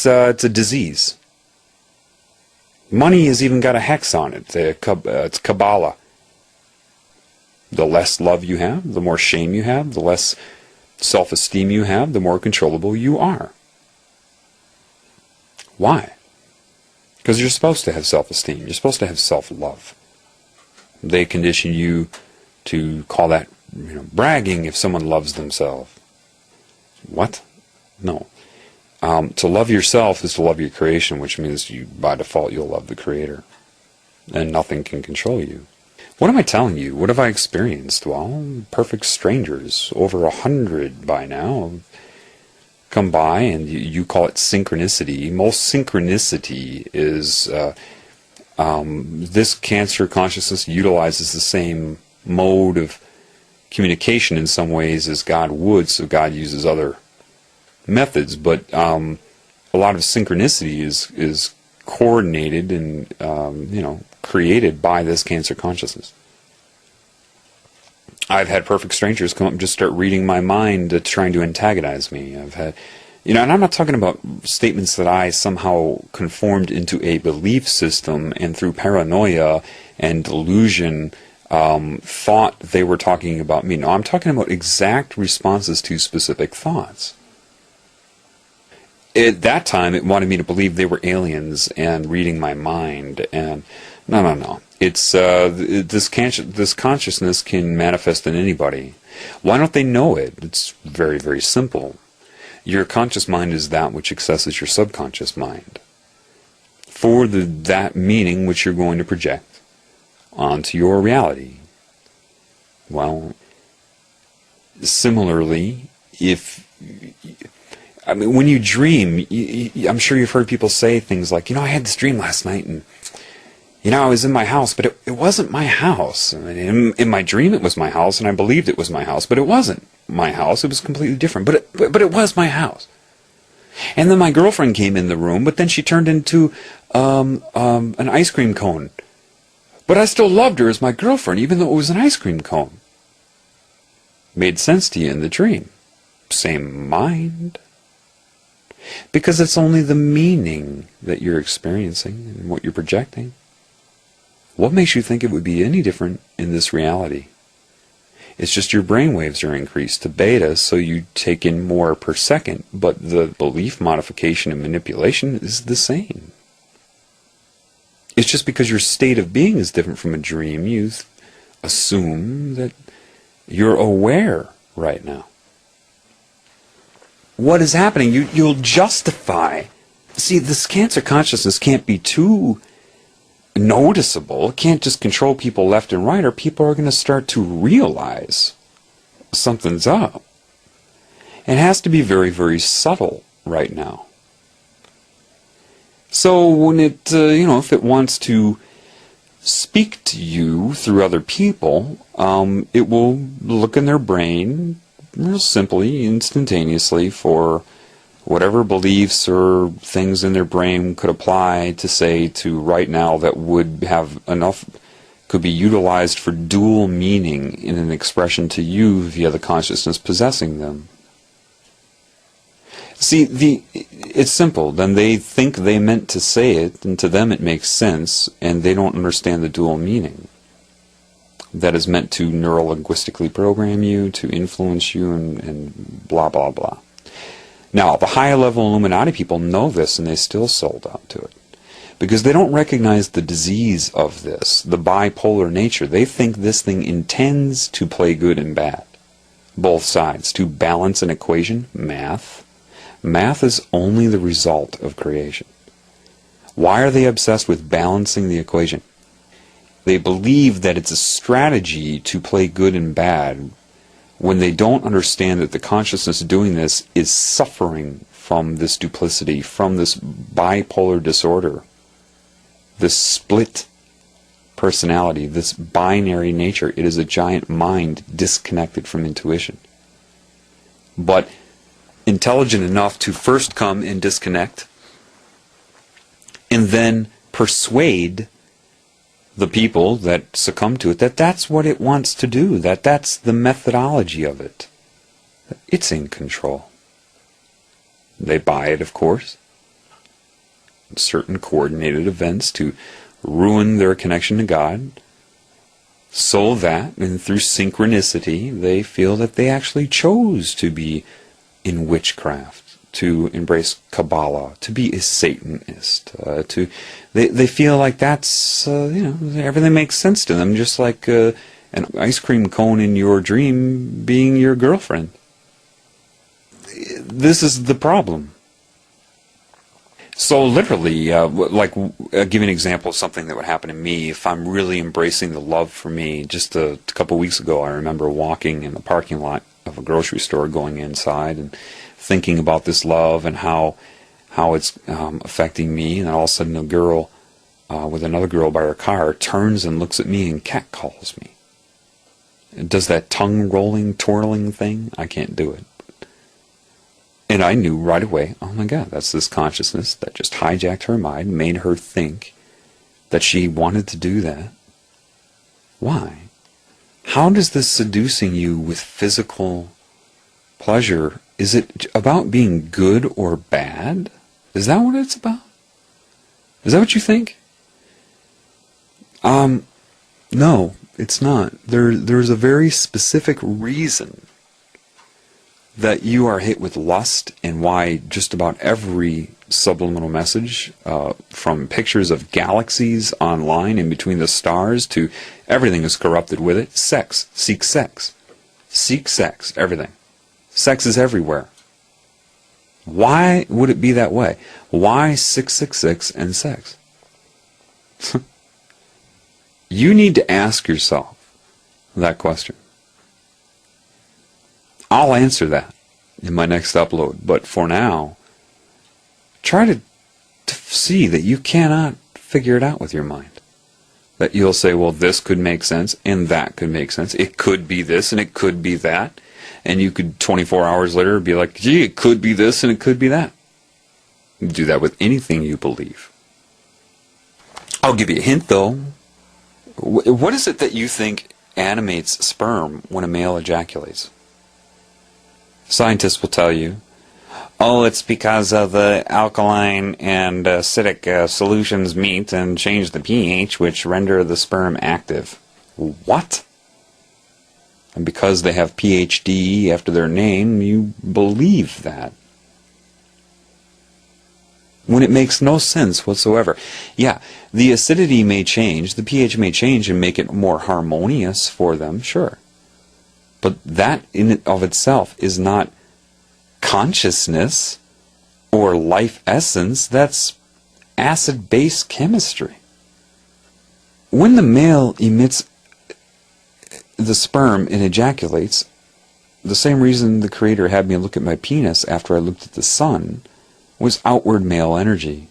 it's a disease. Money has even got a hex on it. It's Kabbalah. The less love you have, the more shame you have, the less self-esteem you have, the more controllable you are. Why? Because you're supposed to have self-esteem. You're supposed to have self-love. They condition you to call that, bragging if someone loves themselves. What? No. To love yourself is to love your creation, which means by default you'll love the Creator. And nothing can control you. What am I telling you? What have I experienced? Well, perfect strangers, over 100 by now, come by, and you call it synchronicity. Most synchronicity is this cancer consciousness utilizes the same mode of communication in some ways as God would, so God uses other methods, but a lot of synchronicity is coordinated and created by this cancer consciousness. I've had perfect strangers come up and just start reading my mind, trying to antagonize me. I've had, and I'm not talking about statements that I somehow conformed into a belief system and through paranoia and delusion thought they were talking about me. No, I'm talking about exact responses to specific thoughts. At that time, it wanted me to believe they were aliens and reading my mind. And no. It's this consciousness can manifest in anybody. Why don't they know it? It's very, very simple. Your conscious mind is that which accesses your subconscious mind for that meaning which you're going to project onto your reality. Well, similarly, when you dream, I'm sure you've heard people say things like, I had this dream last night, and I was in my house, but it wasn't my house. I mean, in my dream, it was my house, and I believed it was my house, but it wasn't my house. It was completely different, but it was my house. And then my girlfriend came in the room, but then she turned into an ice cream cone. But I still loved her as my girlfriend, even though it was an ice cream cone. Made sense to you in the dream. Same mind. Because it's only the meaning that you're experiencing and what you're projecting. What makes you think it would be any different in this reality? It's just your brainwaves are increased to beta, so you take in more per second, but the belief modification and manipulation is the same. It's just because your state of being is different from a dream, you assume that you're aware right now. What is happening? You'll justify. See, this cancer consciousness can't be too noticeable. It can't just control people left and right, or people are going to start to realize something's up. It has to be very, very subtle right now. So when it, if it wants to speak to you through other people, it will look in their brain real simply, instantaneously, for whatever beliefs or things in their brain could apply to say to right now that would have enough, could be utilized for dual meaning in an expression to you via the consciousness possessing them. See, it's simple. Then they think they meant to say it, and to them it makes sense, and they don't understand the dual meaning that is meant to neuro-linguistically program you, to influence you, and blah, blah, blah. Now, the high-level Illuminati people know this, and they still sold out to it. Because they don't recognize the disease of this, the bipolar nature. They think this thing intends to play good and bad. Both sides. To balance an equation, math. Math is only the result of creation. Why are they obsessed with balancing the equation? They believe that it's a strategy to play good and bad when they don't understand that the consciousness doing this is suffering from this duplicity, from this bipolar disorder, this split personality, this binary nature. It is a giant mind disconnected from intuition. But intelligent enough to first come and disconnect, and then persuade the people that succumb to it that that's what it wants to do, that that's the methodology of it. It's in control. They buy it, of course. certain coordinated events to ruin their connection to God, so that, and through synchronicity, they feel that they actually chose to be in witchcraft, to embrace Kabbalah, to be a Satanist, they feel like that's, everything makes sense to them, just like an ice cream cone in your dream being your girlfriend. This is the problem. So literally, give you an example of something that would happen to me if I'm really embracing the love for me. Just a couple weeks ago, I remember walking in the parking lot of a grocery store, going inside and thinking about this love and how it's affecting me. And then all of a sudden, a girl with another girl by her car turns and looks at me and catcalls me. It does that tongue-rolling, twirling thing. I can't do it. And I knew right away, oh my God, that's this consciousness that just hijacked her mind, made her think that she wanted to do that. Why? How does this seducing you with physical pleasure, is it about being good or bad? Is that what it's about? Is that what you think? No, it's not. There's a very specific reason that you are hit with lust, and why just about every subliminal message, from pictures of galaxies online in between the stars to everything is corrupted with it. Sex. Seek sex. Seek sex. Everything. Sex is everywhere. Why would it be that way? Why 666 and sex? You need to ask yourself that question. I'll answer that in my next upload, but for now, try to see that you cannot figure it out with your mind. That you'll say, well, this could make sense, and that could make sense. It could be this, and it could be that. And you could, 24 hours later, be like, gee, it could be this, and it could be that. You do that with anything you believe. I'll give you a hint, though. What is it that you think animates sperm when a male ejaculates? Scientists will tell you, oh, it's because of the alkaline and acidic solutions meet and change the pH, which render the sperm active. What? And because they have PhD after their name, you believe that. When it makes no sense whatsoever. Yeah, the acidity may change, the pH may change and make it more harmonious for them, sure. But that in and of itself is not consciousness or life essence. That's acid-base chemistry. When the male emits the sperm and ejaculates, the same reason the Creator had me look at my penis after I looked at the sun was outward male energy.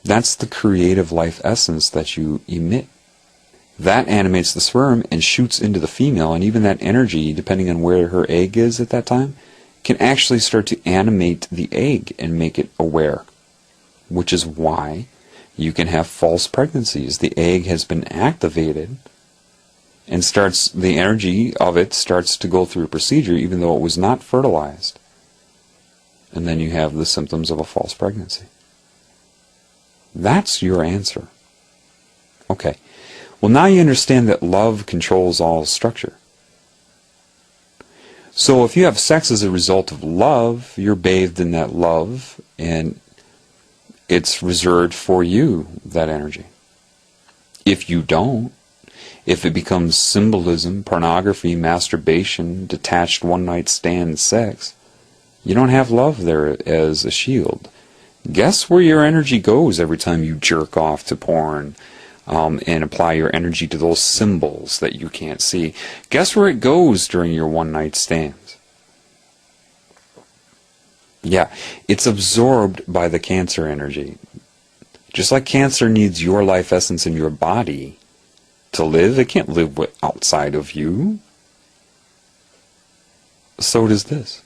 That's the creative life essence that you emit. That animates the sperm and shoots into the female, and even that energy, depending on where her egg is at that time, can actually start to animate the egg and make it aware. Which is why you can have false pregnancies. The egg has been activated, and the energy of it starts to go through a procedure even though it was not fertilized. And then you have the symptoms of a false pregnancy. That's your answer. Okay. Well, now you understand that love controls all structure. So if you have sex as a result of love, you're bathed in that love, and it's reserved for you, that energy. If you don't, if it becomes symbolism, pornography, masturbation, detached one-night stand sex, you don't have love there as a shield. Guess where your energy goes every time you jerk off to porn? And apply your energy to those symbols that you can't see. Guess where it goes during your one-night stands? Yeah, it's absorbed by the Cancer energy. Just like Cancer needs your life essence in your body to live, it can't live outside of you. So does this.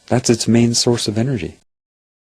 That's its main source of energy.